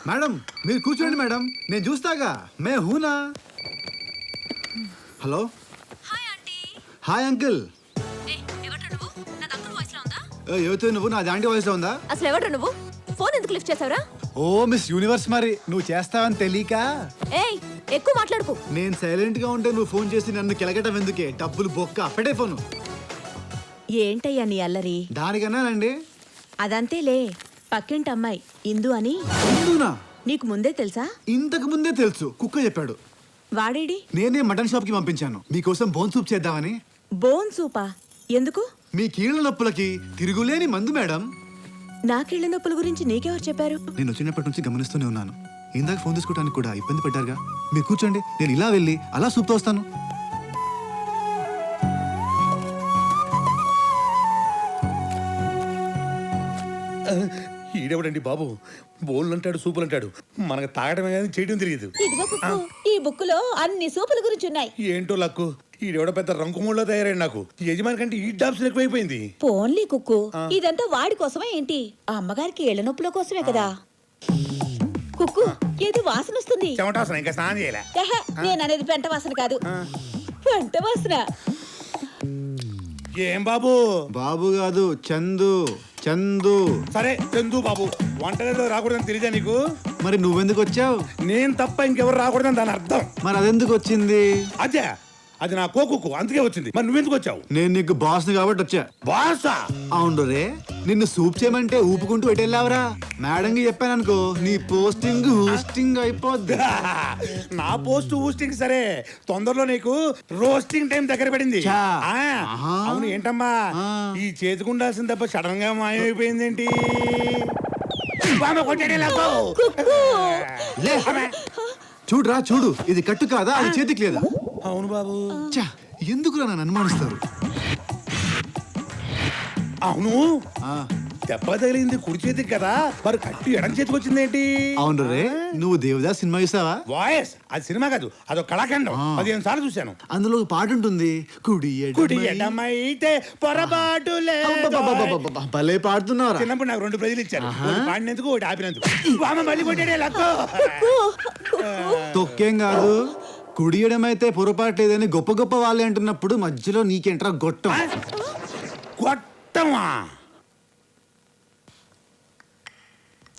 Madam మీరు కూర్చోండి madam, నేను చూస్తాగా. మే హూనా. Hello. Hi aunty. Hi uncle. ఎవరు నువ్వు? నా అంకుల్ వాయిస్ లో ఉందా? ఎవరితో నువ్వు? నాది ఆంటీ వాయిస్ లో ఉందా? అసలు ఎవరు నువ్వు? ఫోన్ ఎందుకు లిఫ్ట్ చేసావురా? ఓ మిస్ యూనివర్స్, మరి నువ్వు చేస్తావని తెలియక. ఏయ్ ఎక్కువ మాట్లాడుకో. నేను సైలెంట్ గా ఉంటే నువ్వు ఫోన్ చేసి నన్ను కెలగటం ఎందుకే? డబ్బులు బొక్క, పెట్టే ఫోను. ఏంటయ్యా నీ అల్లరి? దానికన్నానండి. అదంతేలే, పక్కింటి అమ్మాయి ఇందు అని. ఇందునా? నీకు ముందే తెలుసా? ఇంతకు ముందే తెలుసు, కుక్క చెప్పాడు. వాడేడి? నేనే మటన్ షాప్ కి పంపించాను మీకోసం బోన్ సూప్ చేద్దామని. బోన్ సూపా? ఎందుకు? మీ కీళ్ళ నొప్పులకి తిరుగులేని మందు మేడం. నా కీళ్ళ నొప్పుల గురించి నీకెవరు చెప్పారు? నేను వచ్చినప్పటి నుంచి గమనిస్తూనే ఉన్నాను. ఇందాక ఫోన్ తీసుకోవడానికి కూడా ఇబ్బంది పడ్డారుగా. మీరు కూర్చోండి, నేను ఇలా వెళ్ళి అలా సూప్తో వస్తాను. ఈడెవడండి బాబు? బోళ్ళు అంటాడు, సూపులు అంటాడు, మనకు తాగడమే కానీ చేయడం తెలియదు. ఇదిగో కుక్కు, ఈ బుక్ లో అన్ని సూపుల గురించి ఉన్నాయి. ఏంటో లక్కు, ఈడెవడ పెద్ద రంకుమూళ్ళలో తయారైంది. నాకు ఈ యజమాని కంటే ఈ డాబ్స్ ఎక్కువైపోయింది. పోన్లీ కుక్కు, ఇదంతా వాడి కోసమే ఏంటి? ఆ అమ్మగారికి ఏళ్ల నొప్పుల కోసమే కదా. కుక్కు, ఏదో వాసన వస్తుంది. చెమటాసన ఇంకా స్నానం చేయలే. నేను అనేది పెంట వాసన కాదు, పెంట వాసన. ఏం బాబు? బాబు కాదు, చందు. చందు. సరే చందు బాబు, వంటగదిలో రాకూడదని తెలియదా నీకు? మరి నువ్వెందుకు వచ్చావు? నేను తప్ప ఇంకెవరు రాకూడదని దాని అర్థం. మరి అదెందుకు వచ్చింది? అదే, అది నా కోకుకు, అందుకే వచ్చింది. మరి నువ్వెందుకు వచ్చావు? నేను నీకు బాస్ కాబట్టి వచ్చా. బాసా? అవును రే, నిన్ను సూప్ చేయమంటే ఊపుకుంటూ ఎటు వెళ్ళావరా? మేడం కి చెప్పాననుకో, నీ పోస్టింగ్ హూస్టింగ్ అయిపోద్ది. నా పోస్ట్ హూస్టింగ్ సరే, తొందరలో నీకు రోస్టింగ్ టైం దగ్గర పడింది. చా. అవును ఏంటమ్మా, ఈ చేతికుండాల్సిన తప్ప సడన్ గా మాయమైపోయిందేంటి? లే. చూడురా చూడు, ఇది కట్టు కాదా, అది చేతికి లేదా? అవును బాబు. చా, ఎందుకురా నన్ను అనుమానిస్తారు? అవును, దెబ్బ తగిలింది కుడి చేతికి కదా, మరి కట్టు ఎడం చేతికి వచ్చిందేంటి? అవును రే, నువ్వు దేవదాస్ సినిమా చూసావా? వాయిస్ అది సినిమా కాదు, అదొక కళాఖండం. 15 సార్లు చూశాను. అందులో ఒక పాట ఉంటుంది, కుడి కుడి ఎడమైతే పొరపాటు లేదు. భలే పాడుతున్నారా? చిన్నప్పుడు నాకు 2 ప్రైజులు ఇచ్చారు, ఒకటి పాడినందుకు, ఒకటి ఆపినందుకు. వామ మళ్ళీ కొట్టాడే లక్కు. తొక్కేం కాదు, కుడియడమైతే పొరపాటు లేదని గొప్ప గొప్ప వాళ్ళే అంటున్నప్పుడు మధ్యలో నీకేంట్రా గొట్టం? గొట్టమా?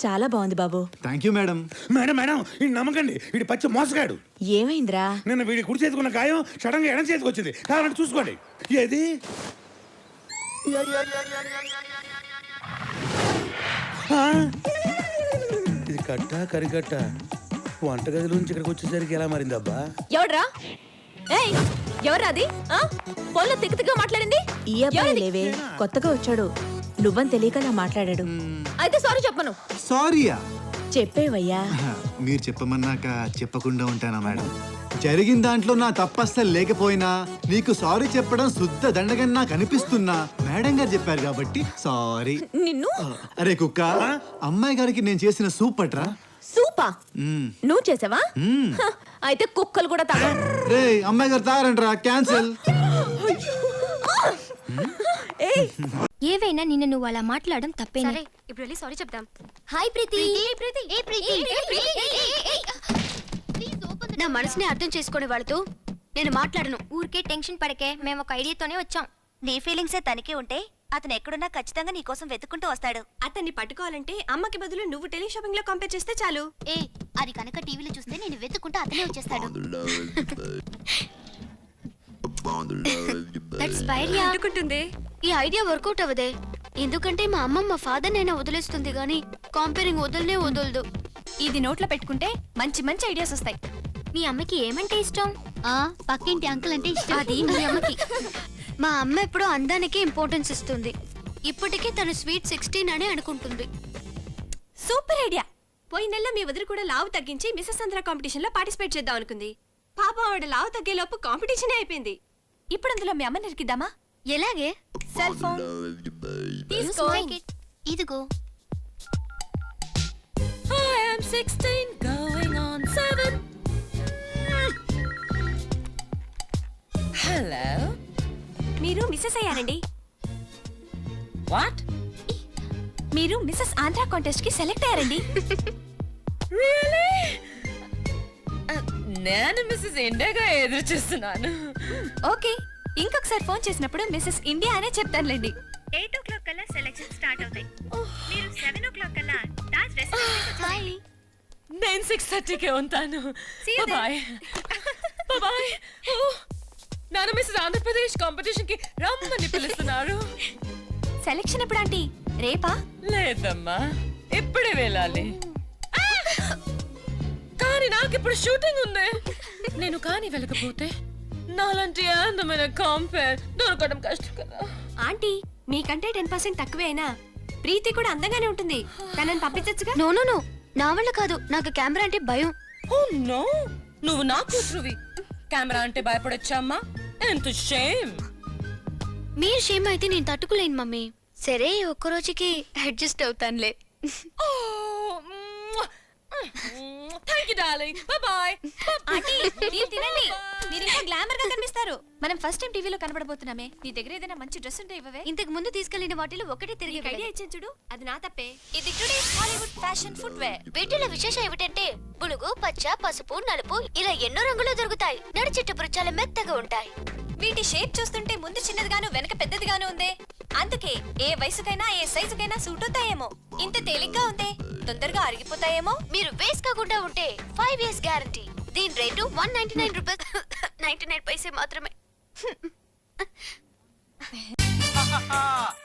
చాలా బాగుంది బాబు. Thank you madam. Madam madam, ఈ నమ్మకండి, వీడి పచ్చి మోసగాడు. ఏమైందిరా? నిన్న వీడి కుడి చేతికున్న గాయం సడన్ గా ఎడం చేతికి వచ్చింది. కావాలంటే చూసుకోండి. ఏది? ఇది కట్ట కరికట్ట, వంటగదిలోంచి ఇక్కడికి వచ్చేసరికి ఎలా మారిందబ్బా? ఎవడ్రా? ఏయ్, ఎవరా అది? ఫోన్లో తిక్కగా మాట్లాడింది? ఈ అబ్బాయి లేవే, కొత్తగా వచ్చాడు, నువ్వని తెలియకలా మాట్లాడాడు. అయితే సారీ చెప్పను. సారీయా? చెప్పేవయ్యా. మీరు చెప్పమన్నాక చెప్పకుండా ఉంటానా మేడం? జరిగిన దాంట్లో నా తప్పస్సలు లేకపోయినా నీకు సారీ చెప్పడం శుద్ధ దండగని నాకు అనిపిస్తున్నా మేడం గారు చెప్పారు కాబట్టి సారీ. నిన్ను. అరే కుక్క, అమ్మాయి గారికి నేను చేసిన సూప్ పట్రా. సూపా? నువ్వు చేసావా? అయితే కుక్కలు కూడా తాగా. రే, అమ్మాయి గారు తాగరంట్రా, క్యాన్సిల్. ఏవైనా నిన్ను నువ్వు అలా మాట్లాడడం తప్పేనా? ఇప్పుడు వెళ్ళి సారీ చెప్దాం. హాయ్ ప్రీతి. నా మనసుని అర్థం చేసుకునే వాళ్ళతో నేను మాట్లాడను. ఊరికే టెన్షన్ పడకే, మేము ఒక ఐడియాతోనే వచ్చాం. నీ ఫీలింగ్సే తనకి ఉంటే అతను ఎక్కడున్నా ఖచ్చితంగా నీ కోసం వెతుక్కుంటూ వస్తాడు. అతన్ని పట్టుకోవాలంటే అమ్మకి బదులు నువ్వు టెలి షాపింగ్ లో కంపేర్ చేస్తే చాలు. అది కనుక టీవీలో చూస్తే నేను వెతుక్కుంటూ అతనే వచ్చేస్తాడు. ఈ ఐడియా వర్కౌట్ అవ్వదే, ఎందుకంటే మా అమ్మమ్మ ఫాదర్ నైనా వదిలేస్తుంది గానీ కంపేరింగ్ వదలనే వదలదు. ఇది నోట్లో పెట్టుకుంటే మంచి మంచి ఐడియాస్ వస్తాయి. మీ అమ్మకి ఏమంటే ఇష్టం? పక్కింటి అంకుల్ అంటే ఇష్టం. అది మీ అమ్మకి. మా అమ్మ ఎప్పుడూ అందానికి ఇంపార్టెన్స్ ఇస్తుంది. ఇప్పటికీ తను స్వీట్ 16 అని అనుకుంటుంది. Super idea. పోయిన నెల మీ వదిలి కూడా లావు తగ్గించి మిసెస్ ఆంధ్ర కాంపిటీషన్ లో పార్టిసిపేట్ చేద్దాం అనుకుంది. పాపం ఆవిడ లావు తగ్గే లోపు కాంపిటీషన్ అయిపోయింది. ఇప్పుడు అందులో మీ అమ్మ నరికిద్దామా? ఎలాగే? సెల్ ఫోన్ తీసుకో. ఇదిగో. I am 16 going on 7. Hello, మీరు మిసెస్ అయ్యారండి. వాట్? మీరు మిసెస్ ఆంధ్ర కాంటెస్ట్ కి సెలెక్ట్ అయ్యారండి. నేను మిస్సెస్ ఇండియాగా ఎదురు చూస్తున్నాను. ఓకే, ఇంకొకసారి ఫోన్ చేసినప్పుడు మిస్సెస్ ఇండియా అనే చెప్తానులేండి. 8 o'clock కల్లా సెలక్షన్ స్టార్ట్ అవుతాయి. మీరు 7 o'clock కల్లా తాజ్ రెస్టారెంట్ హాయ్. నేను 6:30కే ఉంటాను. See you then. Bye bye. నేను మిస్సెస్ ఆంధ్రప్రదేశ్ కాంపిటీషన్ కి రమ్మని పిలుస్తున్నారు. సెలక్షన్ ఎప్పుడు ఆంటీ? రేపా? లేదమ్మా, ఇప్పుడే వెళ్ళాలి. కానీ నాకు ఇప్పుడు షూటింగ్ ఉంది. నేను కానీ వెళ్ళకపోతే నాలాంటి అందమైన కాంపేర్ దొరకడం కష్టం కదా. ఆంటీ, మీకంటే 10% తక్కువే అయినా ప్రీతి కూడా అందంగానే ఉంటుంది. తనని పంపించచ్చుగా. నో నో నో, నా వల్ల కాదు. నాకు కెమెరా అంటే భయం. ఓ నో, నువ్వు నా కూతురువి. కెమెరా అంటే భయపడొచ్చమ్మా? ఎంత షేమ్. మీరు షేమ్ అయితే నేను తట్టుకోలేను మమ్మీ. సరే, ఒక్క రోజుకి అడ్జస్ట్ అవుతానులే. Thank you darling. Bye. Aunty, మీరు తినండి. మీరు ఇంకా గ్లామర్ గా కనిపిస్తారు. మనం ఫస్ట్ టైం టీవీలో కనబడబోతున్నామే. నీ దగ్గర ఏదైనా మంచి డ్రెస్ ఉంటే ఇవ్వవే. ఇంతకు ముందు తీసుకెళ్లిన వాటిలో ఒకటి తిరిగి ఐడియా ఇచ్చాను చూడు, అది నా తప్పే. ఇది today's Hollywood fashion footwear. వీటిలో విశేషం ఏమిటంటే బులుగు, పచ్చ, పసుపు, నలుపు ఇలా ఎన్నో రంగులు దొరుకుతాయి. నడిచెట్టు చాలా మెత్తగా ఉంటాయి. వీటి షేప్ చూస్తుంటే ముందు చిన్నదిగాను వెనక పెద్దదిగాను ఉంది. అందుకే ఏ వయసుకైనా ఏ సైజుకైనా సూట్ అవుతాయేమో. ఇంత తేలిగ్గా ఉంది, తొందరగా అరిగిపోతాయేమో. మీరు వేస్ట్ కాకుండా ఉంటే 5 years గ్యారంటీ. దీని రేటు 199 రూపీస్ 99 పైసే మాత్రమే.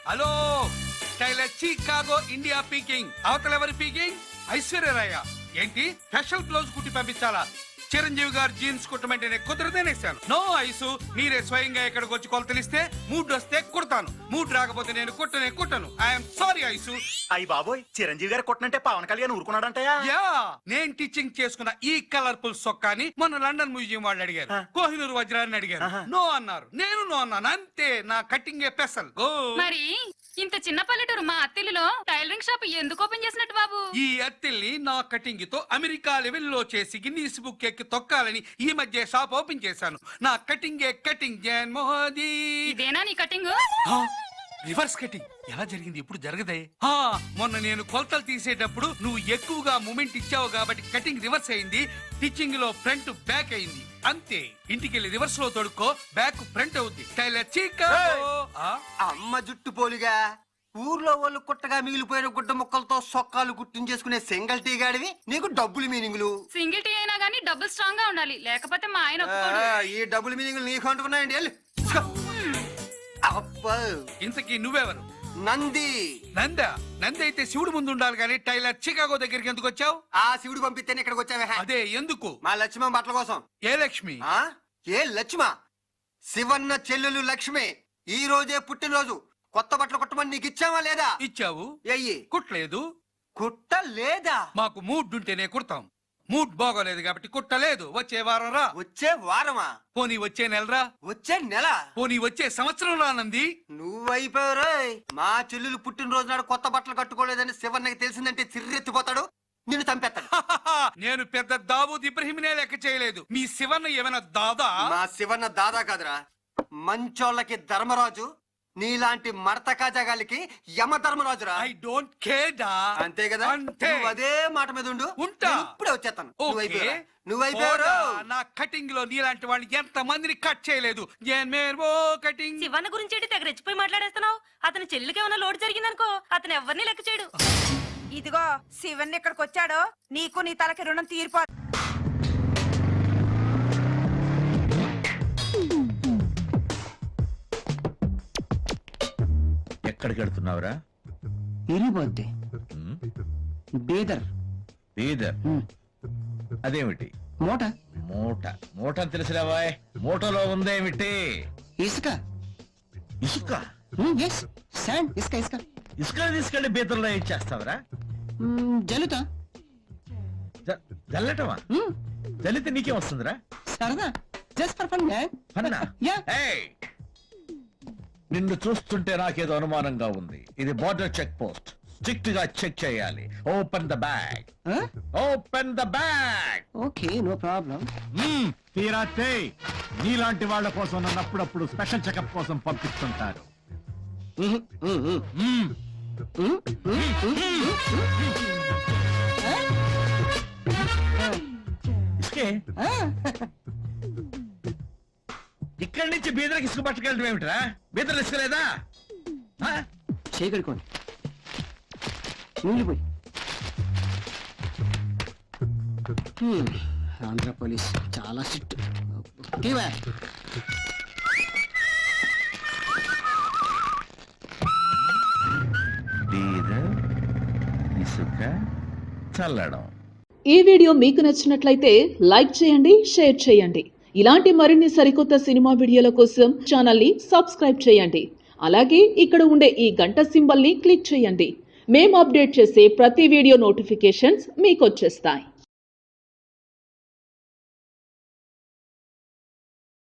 Hello, tailor Chicago India speaking. అవతల ఎవరి పీకింగ్? ఐశ్వర్యరాయ. ఏంటి స్పెషల్ బ్లౌజ్ కుట్టి పంపించాలా? చిరంజీవి గారు జీన్స్ కుట్టమంటేనే కుదరదేనేసాను. నో ఐసు, మీరే స్వయంగా ఇక్కడికి వచ్చి కొలతలు ఇస్తే మూడ్ వస్తే కుడతాను. మూడ్ రాకపోతే నేను కుట్టను. I'm sorry ice. అయ్యి బాబోయ్, చిరంజీవి గారు కొట్టనంటే పవన్ కళ్యాణ్ ఊరుకున్నాడంటయా? యా, నేను టీచింగ్ చేసుకున్న ఈ కలర్ఫుల్ సొక్కాని మొన్న లండన్ మ్యూజియం వాళ్ళు అడిగారు. కోహినూరు వజ్రాన్ని అడిగారు. నో అన్నారు. నేను నో అన్నాను. అంతే, నా కటింగ్ స్పెషల్. గో. మరి ఇంత చిన్న పల్లెటూరు మా అత్తిలిలో టైలరింగ్ షాప్ ఎందుకు ఓపెన్ చేసినట్టు బాబు? ఈ అత్తిల్ని నా కటింగ్ తో అమెరికా లెవెల్లో చేసి గిన్నీస్ బుక్ ఎక్కి తొక్కాలని ఈ మధ్య షాప్ ఓపెన్ చేశాను. నా కటింగ్ జగన్ మోదీ. ఇదేనా నీ కటింగ్? రివర్స్ కటింగ్ ఎలా జరిగింది? ఇప్పుడు జరగదే. మొన్న నేను కొలతలు తీసేటప్పుడు నువ్వు ఎక్కువగా మూమెంట్ ఇచ్చావు కాబట్టి కటింగ్ రివర్స్ అయింది. టిచ్చింగ్ లో ఫ్రంట్ బ్యాక్ అయింది. అంతే, ఇంటికెళ్ళి రివర్స్ లో తొడుక్కో, బ్యాక్ ఫ్రంట్ అవుద్ది. Tailor Chicago. అమ్మ జుట్టు పోలిగా ఊర్లో వాళ్ళు కుట్టగా మిగిలిపోయిన గుడ్డ ముక్కలతో సొక్కాలు గుర్తించేసుకునే సింగిల్ టీ గాడివి నీకు డబ్బులు మీనింగులు. సింగిల్ టీ అయినా గానీ డబుల్ స్ట్రాంగ్ గా ఉండాలి, లేకపోతే మా ఆయన ఒప్పుకోడు. ఈ డబ్బులు మీనింగులు నీకు అంటున్నాయండి. అబ్బా, ఇంతకీ నువ్వెవరు? నంది. నంది అయితే శివుడు ముందు ఉండాలి కానీ టైలర్ చికాగో దగ్గరికి ఎందుకు వచ్చావు? ఆ శివుడు పంపిస్తేనే ఇక్కడికి వచ్చావే. అదే ఎందుకు? మా లక్ష్మమ్మ బట్టల కోసం. ఏ లక్ష్మి? ఏ లక్ష్మ? శివన్న చెల్లెలు లక్ష్మి ఈ రోజే పుట్టినరోజు. కొత్త బట్టలు కుట్టమని నీకు ఇచ్చావా లేదా? ఇచ్చావు. ఎయ్యి. కుట్టలేదు. కుట్టలేదా? మాకు మూడ్ ఉంటేనే కుడతాం. మూడ్ బాగోలేదు కాబట్టి కుట్టలేదు. వచ్చే వారం రా. వచ్చే వారమా? పోనీ వచ్చే నెలరా. వచ్చే నెల? పోనీ వచ్చే సంవత్సరం రానంది. నువ్వైపోయారు. మా చెల్లెలు పుట్టినరోజు నాడు కొత్త బట్టలు కట్టుకోలేదని శివన్నకి తెలిసిందంటే చిర్రెత్తిపోతాడు, నిన్ను చంపేస్తాడు. నేను పెద్ద దావూద్ ఇబ్రహీంనే లెక్క చేయలేదు. మీ శివన్న ఏమైనా దాదా? మా శివన్న దాదా కాదురా, మంచోళ్ళకి ధర్మరాజు, నీలాంటి మడతకా జగాలికి యమ ధర్మరాజురా. ఐ డోంట్ కేర్ డా. అంతే కదా? అంతే. నువ్వు అదే మాట మీద ఉండు. ఉంటా. నేను ఇప్పుడే వచ్చేస్తాను. ఓకే. నువ్వైపోయారు. నా కటింగ్ లో నీలాంటి వాడిని ఎంత మందిని కట్ చేయలేదు. కటింగ్. శివన్న గురించి తెగ రెచ్చిపోయి మాట్లాడేస్తున్నావు. అతని చెల్లికి ఏమైనా లోటు జరిగిందనుకో, అతను ఎవరిని లెక్క చేయడు. ఇదిగో శివన్ ఇక్కడికి వచ్చాడో నీకు నీ తలకి రుణం తీరిపో. ఎక్కడికి వెళ్తున్నావురా? ఇరిపోద్ది. బీదర్. బీదర్? అదేమిటి? మూట. మూట తెలిసిరావా? మూటలో ఉందేమిటి? ఇసుక. ఇసుక? శాండ్. ఇసుక. ఇసుక తీసుకెళ్లి బీదర్లో ఏం చేస్తావురా? జల్లుతా. జల్లటమా? జల్లితే నీకేం వస్తుందిరా? సరదా. Just for fun. ఫన్నా? నిన్ను చూస్తుంటే నాకేదో అనుమానంగా ఉంది. ఇది బోర్డర్ చెక్ పోస్ట్. స్ట్రిక్ట్ గా చెక్ చేయాలి. Open the bag. Open the bag. Okay, no problem. తీరాతే నీలాంటి వాళ్ళ కోసం నన్ను అప్పుడప్పుడు స్పెషల్ చెకప్ కోసం పంపిస్తుంటారు. ఇక్కడి నుంచి బీదర్కి ఇసుక పట్టుకెళ్ళడం ఏమిట్రా? బీదర్లు ఇసుకలేదా? చేయగడుకోండి నీళ్ళు పోయి. ఆంధ్ర పోలీస్ చాలా స్ట్రిక్ట్. బీదర్ ఇసుక చల్లడం. ఈ వీడియో మీకు నచ్చినట్లయితే లైక్ చేయండి, షేర్ చేయండి. ఇలాంటి మరిన్ని సరికొత్త సినిమా వీడియోల కోసం ఛానల్ని సబ్స్క్రైబ్ చేయండి. అలాగే ఇక్కడ ఉండే ఈ గంట సింబల్ని క్లిక్ చేయండి. మేము అప్డేట్ చేసే ప్రతి వీడియో నోటిఫికేషన్స్ మీకు వచ్చేస్తాయి.